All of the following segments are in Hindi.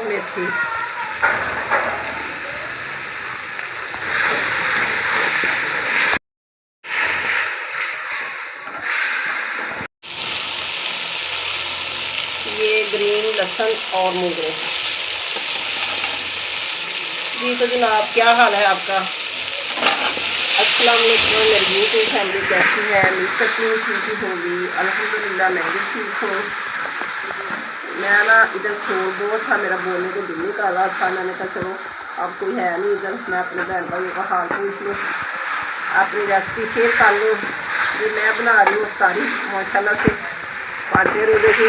मेथी, ये ग्रीन लहसुन और मोगरे। जी तो जनाब क्या हाल है आपका? अस्सलाम वालेकुम। मेरी यूट्यूब फैमिली कैसी है? उम्मीद करती हूँ ठीक ही होगी। अल्हम्दुलिल्लाह मैं भी ठीक हूँ। मैं ना इधर छोड़ दो था, मेरा बोलने को दिल नहीं कर रहा था। मैंने कहा चलो अब कोई है नहीं इधर, मैं अपने बहन भाइयों का हाल पूछ लूँ, अपनी रेसिपी शेयर कर लूँ। ये मैं बना रही हूँ सारी माशाल्लाह से 5 रोज़े की।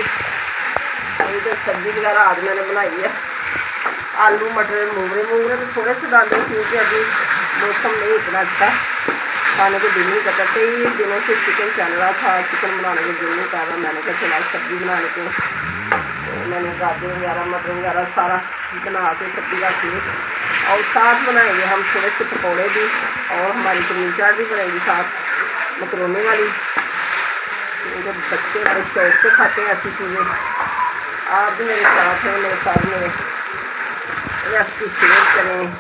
इधर सब्ज़ी वगैरह आज मैंने बनाई है, आलू मटर मोगरे। मोगरे तो थोड़े से डाले क्योंकि अभी मौसम नहीं इतना अच्छा, खाने को दिल नहीं करता। कई दिनों से चिकन चल रहा था, चिकन बनाने को दिल नहीं कर रहा। मैंने कहा चला सब्ज़ी बना लेते हैं, तो मैंने गाजर वगैरह मटर वगैरह सारा बना के सब्ज़ी रख ली। और साथ बनाएंगे हम थोड़े से पकौड़े भी, और हमारी पनीर चाट भी बनेगी साथ मकरोनी वाली। तो बच्चे बड़े शौक से खाते हैं ऐसी चीज़ें। आप भी मेरे साथ हैं, मेरे साथ में रेसिपी शेयर करें,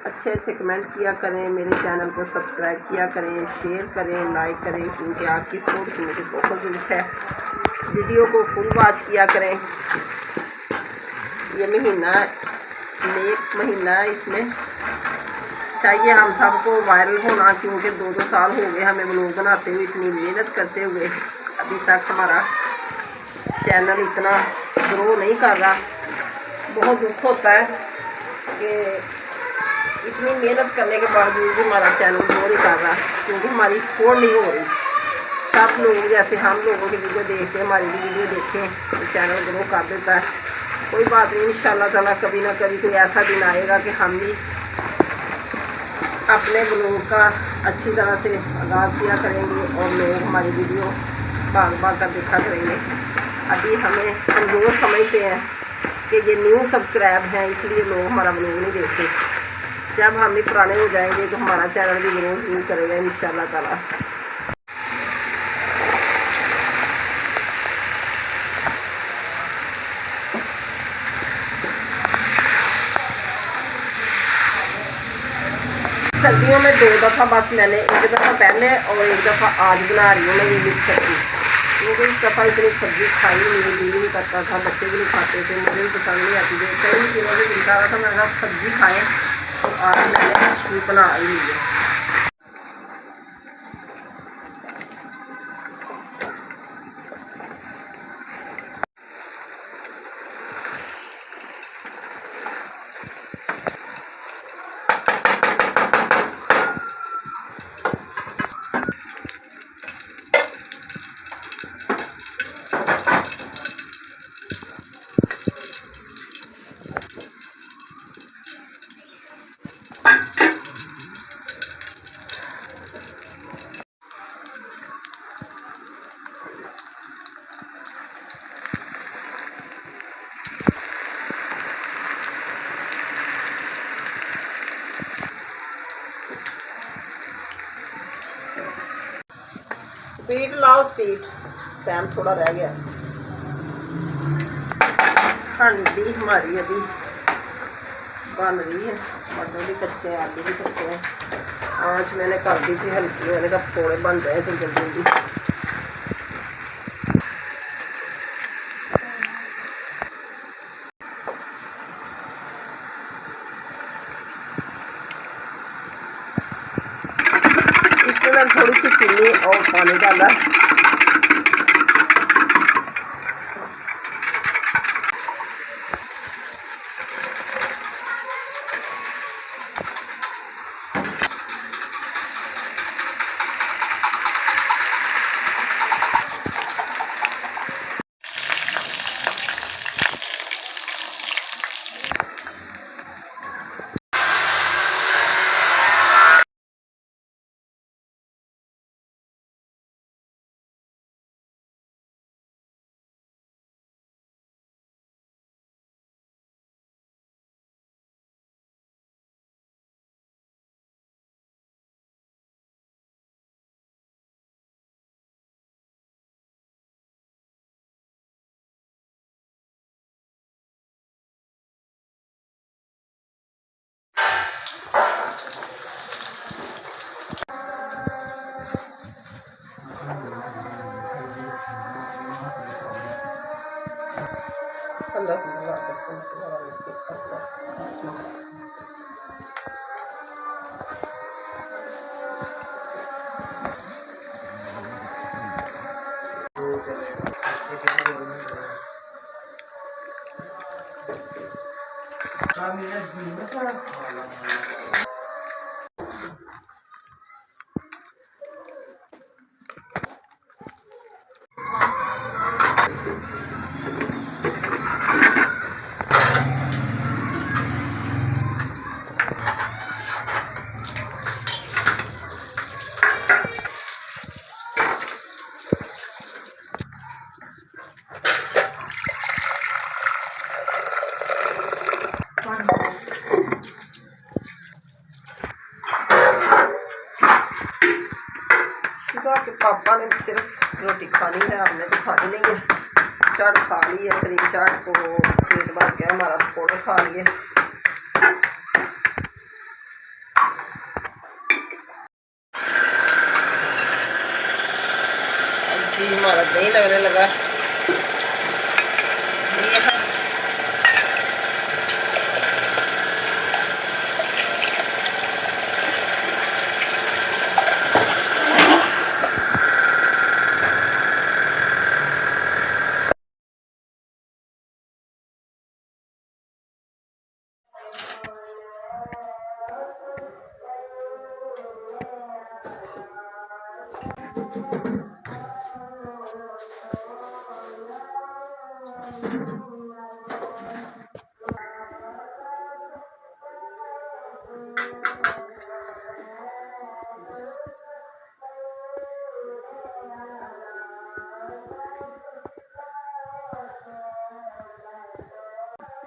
अच्छे अच्छे कमेंट किया करें, मेरे चैनल को सब्सक्राइब किया करें, शेयर करें, लाइक करें, क्योंकि आपकी सपोर्ट की मुझे बहुत ज़रूरत है। वीडियो को फुल वॉच किया करें। ये महीना नेक महीना है, इसमें चाहिए हम सबको वायरल होना, क्योंकि 2-2 साल हो गए हमें व्लॉग बनाते हुए, इतनी मेहनत करते हुए। अभी तक हमारा चैनल इतना ग्रो नहीं कर रहा। बहुत दुख होता है कि इतनी मेहनत करने के बावजूद भी हमारा चैनल ग्रो नहीं कर रहा, क्योंकि हमारी सपोर्ट नहीं हो रही। सब लोग जैसे हम लोगों की वीडियो देखते हैं, हमारी वीडियो देखें तो चैनल ग्रो कर देता है। कोई बात नहीं, इंशाल्लाह ताला कभी ना कभी कोई ऐसा दिन आएगा कि हम भी अपने ब्लॉग का अच्छी तरह से आगाज़ किया करेंगे और लोग हमारी वीडियो भाग भाग कर देखा करेंगे। अभी हमें कमज़ोर समझते हैं कि ये न्यू सब्सक्राइब हैं, इसलिए लोग हमारा ब्लॉग नहीं देखते। जब हम भी पुराने हो जाएंगे तो हमारा चैनल भी ग्रो जरूर करेगा इंशाल्लाह ताला। सर्दियों में 2 दफ़ा बस मैंने, एक दफ़ा पहले और एक दफ़ा आज बना रही हूँ मैं ये मिक्स सब्ज़ी, क्योंकि इस दफ़ा इतनी सब्ज़ी खाई नहीं, दिल नहीं करता था, बच्चे भी नहीं खाते थे, मुझे भी पसंद नहीं आती थी। कई दिनों से दिल कर रहा था मैं अगर सब्ज़ी खाएँ, तो आज मैंने बना ही ली है। लाओ स्पीड, टाइम थोड़ा रह गया। हांडी हमारी अभी बन रही है, मटर भी कच्चे हैं, आलू भी कच्चे हैं। आँच मैंने कर दी थी हल्की, मैंने कहा पकौड़े बन रहे थे जल्दी जल्दी। इसमें मैंने थोड़ी सी चीनी और पानी डाला। के पापा ने सिर्फ रोटी खानी है, हमने तो खानी नहीं है। चाट खा ली है, क्रीम चाट, तो पेट भर गया हमारा, पकौड़े खा लिए। जी हमारा दही लगने लगा।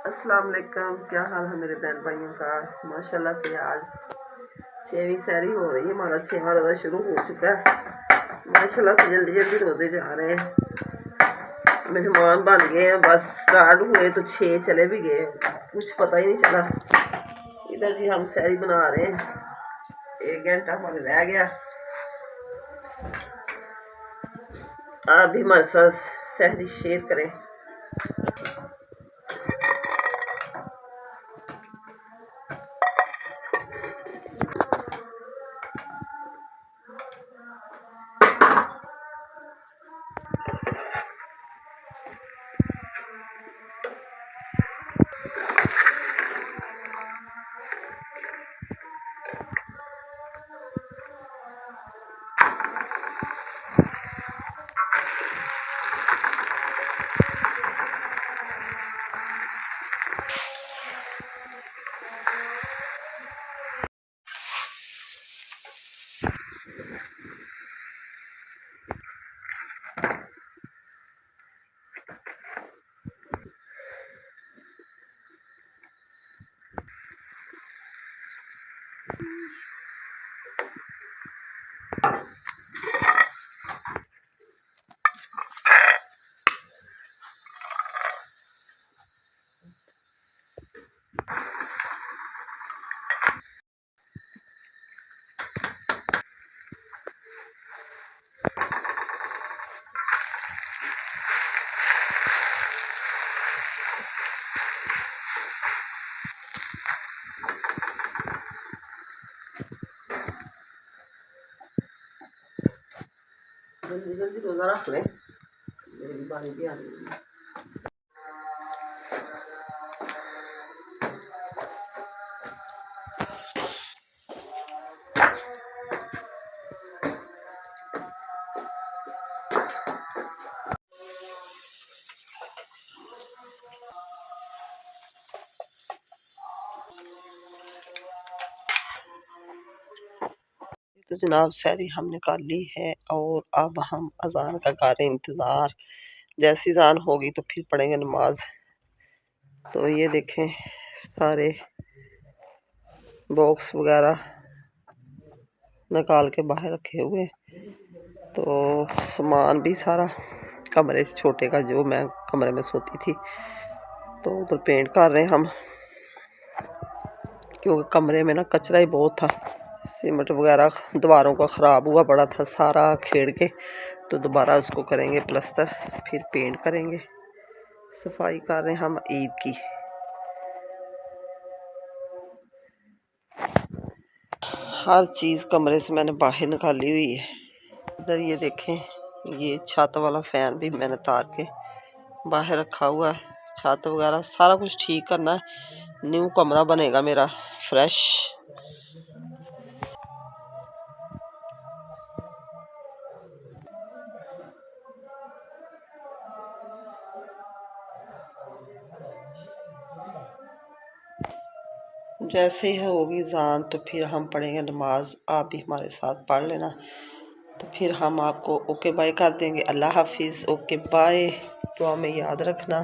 अस्सलाम वालेकुम, क्या हाल है मेरे बहन भाइयों का। माशाल्लाह से आज 6वीं सहरी हो रही है, हमारा 6वां रोज़ा शुरू हो चुका है। माशाल्लाह से जल्दी जल्दी रोज़े जा रहे हैं। मेहमान बन गए हैं, बस स्टार्ट हुए तो 6 चले भी गए, कुछ पता ही नहीं चला। इधर जी हम सहरी बना रहे हैं, 1 घंटा हमारे रह गया। आप भी हमारे साथ सहरी शेयर करें। जल्दी जल्दी रोज़ा रख लें, मेरी बारी भी आ रही है। तो जनाब सहरी हमने कर ली है और अब हम अजान का कर रहे इंतज़ार। जैसी अजान होगी तो फिर पढ़ेंगे नमाज। तो ये देखें सारे बॉक्स वगैरह निकाल के बाहर रखे हुए, तो सामान भी सारा कमरे छोटे का जो मैं कमरे में सोती थी, तो उधर पेंट कर रहे हैं हम, क्योंकि कमरे में ना कचरा ही बहुत था। सीमेंट वगैरह दीवारों का ख़राब हुआ पड़ा था सारा खेड़ के, तो दोबारा उसको करेंगे प्लस्तर, फिर पेंट करेंगे। सफाई कर रहे हैं हम ईद की। हर चीज़ कमरे से मैंने बाहर निकाली हुई है। इधर ये देखें, ये छत वाला फ़ैन भी मैंने तार के बाहर रखा हुआ है। छत वगैरह सारा कुछ ठीक करना है। न्यू कमरा बनेगा मेरा फ्रेश। जैसे ही होगी अज़ान तो फिर हम पढ़ेंगे नमाज। आप भी हमारे साथ पढ़ लेना, तो फिर हम आपको ओके बाय कर देंगे। अल्लाह हाफिज़, ओके बाय। तो हमें याद रखना,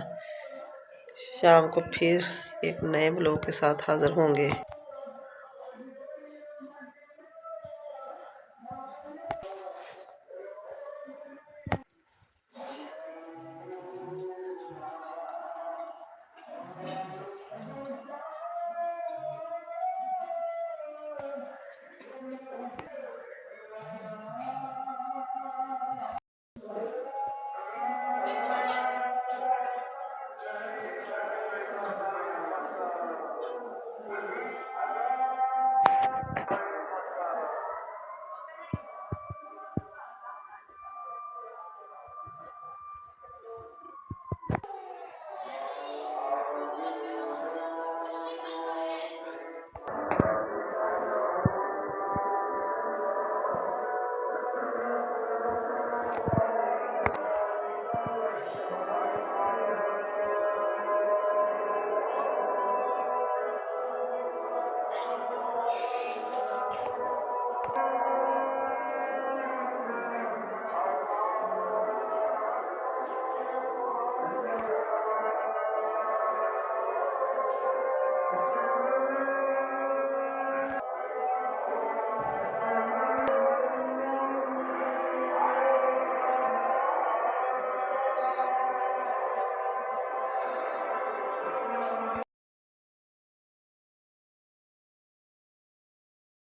शाम को फिर एक नए ब्लॉग के साथ हाज़िर होंगे।